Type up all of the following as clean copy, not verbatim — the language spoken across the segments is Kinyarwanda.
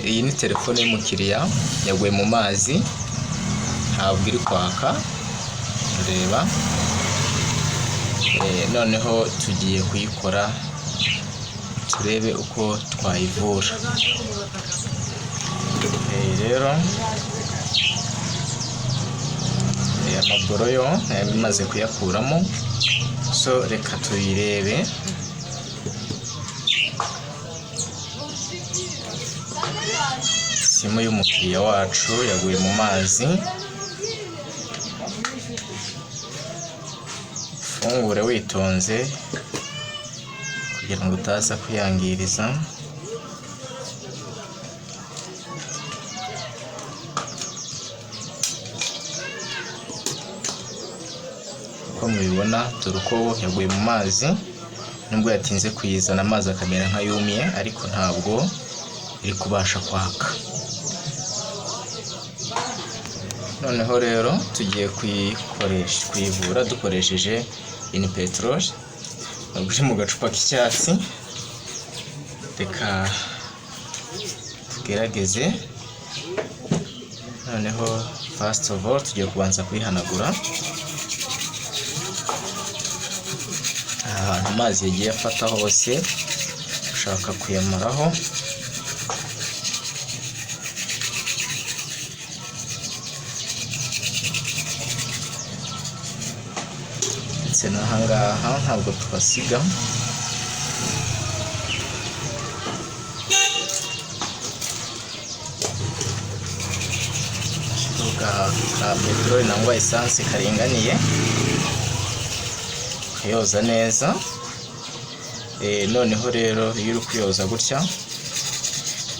iyi ni telefone y'umukiriya yaguye mu mazi, ntabwo iri kwaka, reba. Noneho tugiye kuyikora turebe uko twayivura. Rero amagoro yo bimaze kuyakuramo, so reka tuyirebe. Simu y'umukiriya wacu yaguye mu mazi. Fungure witonze kugira ngo utaza kuyangiriza. Uko mubibona dore uko yaguye mu mazi, nubwo yatinze kuyizana amazi akamera nk'ayumye, ariko ntabwo iri kubasha kwaka. Noneho rero tugiye kuyivura dukoresheje ini peteroli iri mu gacupa k'icyatsi. Reka tugerageze. Noneho first of all tugiye kubanza kuyihanagura ahantu amazi yagiye afata hose, ushaka kuyamaraho. Ndetse n'ahangaha ntabwo twasiga. Ka peteroli nangwa esanse karinganiye, kuyoza neza. Noneho rero iyo uri kuyoza gutya,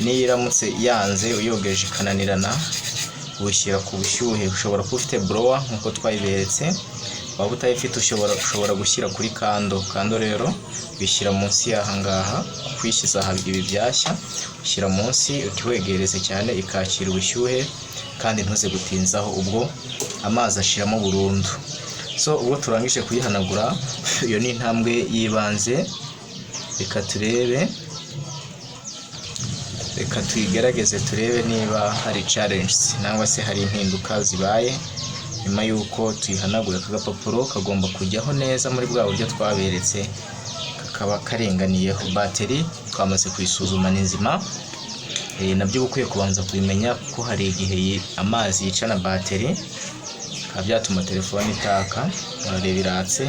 niyo iramutse yanze uyogeje ikananirana, ushyira ku bushyuhe. Ushobora kuba ufite blower nkuko twayiberetse, waba utayifite ushobora gushyira kuri kando rero bishyira munsi y'ahangaha. Kuyishyiza aha ibi byashya, ushyira munsi utiwegereze cyane, ikakira ubushyuhe kandi ntuze gutinzaho, ubwo amazi ashiramo burundu. So ubwo turangije kuyihanagura, iyo ni intambwe y'ibanze. Reka turebe, reka tuyigerageze turebe niba hari challenges nangwa se hari impinduka zibaye nyuma y'uko tuyihanagura. Aka gapapuro kagomba kujyaho neza muri bwa buryo twaberetse, kakaba karinganiyeho. Bateri twamaze kuyisuzuma ni nzima. Nabyo ukwiye kubanza kubimenya, kuko hari igihe amazi yicana bateri bikaba byatuma telefone itaka. Murareba iratse,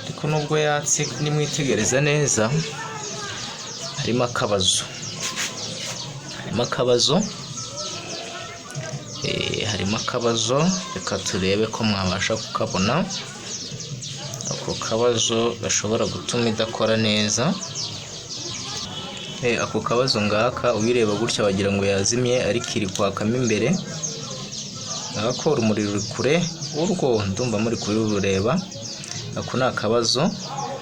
ariko nubwo yatse nimwitegereza neza harimo akabazo. Harimo akabazo. Reka turebe ko mwabasha kukabona. Ako kabazo gashobora gutuma idakora neza. Ako kabazo ngaka uyireba gutya wagira ngo yazimye, ariko iri kwakamo imbere. Ako urumuri ruri kure urwo, ndumva muri kurureba. Ako ni akabazo.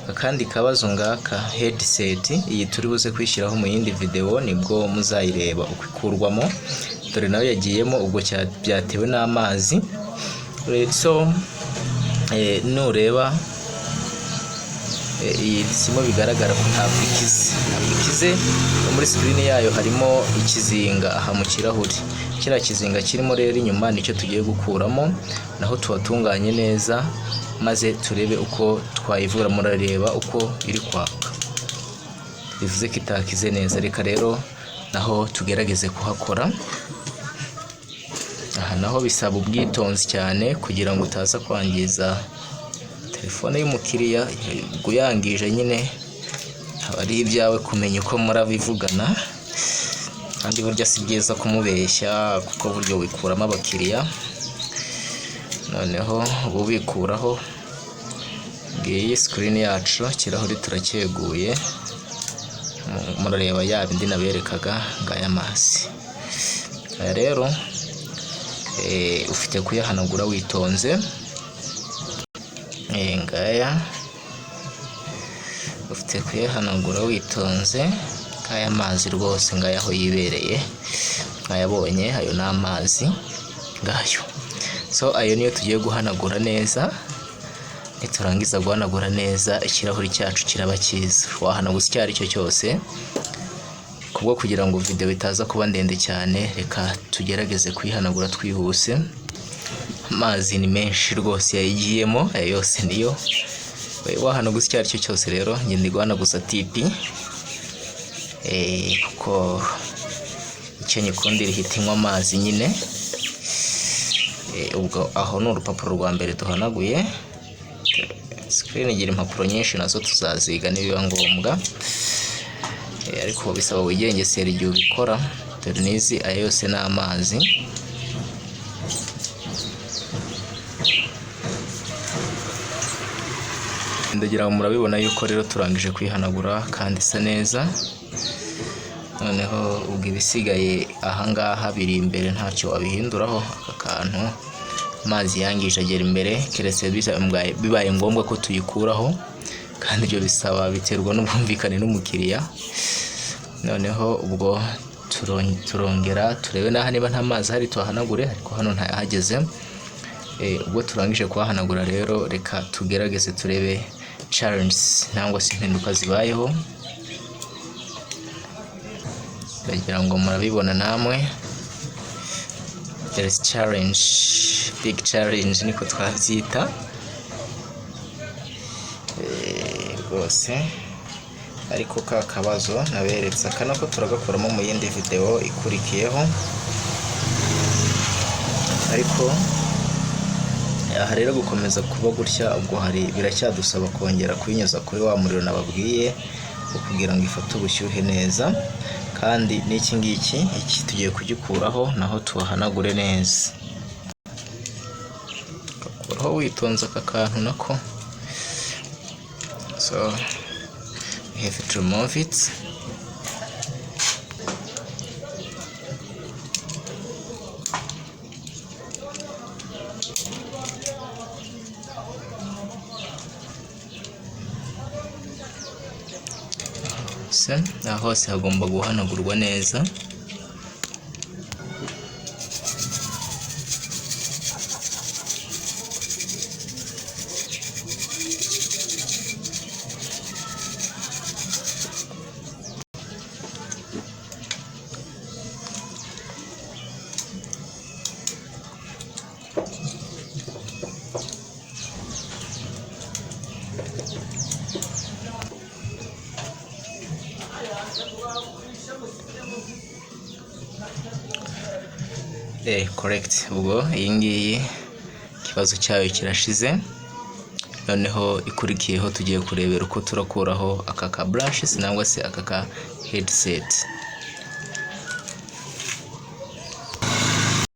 Akandi kabazo ngaka headset, iyi turi buze kwishyiraho mu yindi video, nibwo muzayireba uko ikurwamo. Dore nayo yagiyemo, ubwo byatewe n'amazi. So nureba iyi simu bigaragara ko ntabwo ikize. Muri screen yayo harimo ikizinga aha mu kirahuri. Kiriya kizinga kirimo rero inyuma nicyo tugiye gukuramo, naho tuwatunganye neza maze turebe uko twayivura. Murareba uko iri kwaka, bivuze ko itakize neza. Reka rero naho tugerageze kuhakora. Aha naho bisaba ubwitonzi cyane kugira ngo utaza kwangiza telefone y'umukiriya. Guyangije nyine ari ibyawe kumenya uko murabivugana, kandi burya si byiza kumubeshya, kuko buryo wikuramo abakiriya. Noneho ubikuraho. Ngiyi screen yacu, kirahuri turakyeguye. Murareba ya bindi naberekaga ngaya amazi. Rero ufite kuyahanagura witonze. Ngaya ufite kuyahanagura witonze. Ngaya amazi rwose, ngaya aho yibereye, mwayabonye. Ayo ni amazi ngayo. So ayo niyo tugiye guhanagura neza. Niturangiza guhanagura neza, ikirahuri cyacu kiraba cyiza. Wahanaguza icyo ari cyo cyose ku kubwo kugira ngo video itaza kuba ndende cyane, reka tugerageze kwihanagura twihuse. Amazi ni menshi rwose yayigiyemo, yose niyo wahanaguza icyo aricyo cyose. Rero njye ndi guhanaguza tipi kuko icyo nyikundira ihita inywa amazi nyine. Ubwo aho ni urupapuro rwa mbere duhanaguye. Screen igira impapuro nyinshi nazo tuzaziga nibiba ngombwa, ariko bisaba wigengesera igihe ubikora. Dore nizi aya yose ni amazi. Ndagira ngo murabibona yuko rero turangije kwihanagura kandi isa neza. Noneho ubwo ibisigaye ahangaha biri imbere ntacyo wabihinduraho. Aka kantu amazi yangije agera imbere, keretse bibaye ngombwa ko tuyikuraho, kandi ibyo bisaba biterwa n'ubwumvikane n'umukiriya. Noneho ubwo turongera turebe naho niba nta mazi hari tuhanagure, ariko hano ntayahageze. Ubwo turangije kuhanagura rero, reka tugerageze turebe challenge nangwa se impinduka zibayeho. Ndagira ngo murabibona namwe. There is challenge, big challenge niko twabyita rwose. Ariko ka kabazo naberetse aka nako turagakoramo mu yindi video ikurikiyeho. Ariko aha rero gukomeza kuba gutya, ubwo hari biracyadusaba kongera kubinyuza kuri wa muriro nababwiye kugira ngo ifate ubushyuhe neza. Kandi n'iki ngiki tugiye kugikuraho naho tuhanagure neza. Gukuraho witonze aka kantu nako. So we have to remove it. Aha hose hagomba guhanagurwa neza. Correct. Ubwo iyi ngiyi ikibazo cyayo kirashize. Noneho ikurikiyeho tugiye kurebera uko turakuraho aka ka brushes nangwa se aka ka headset.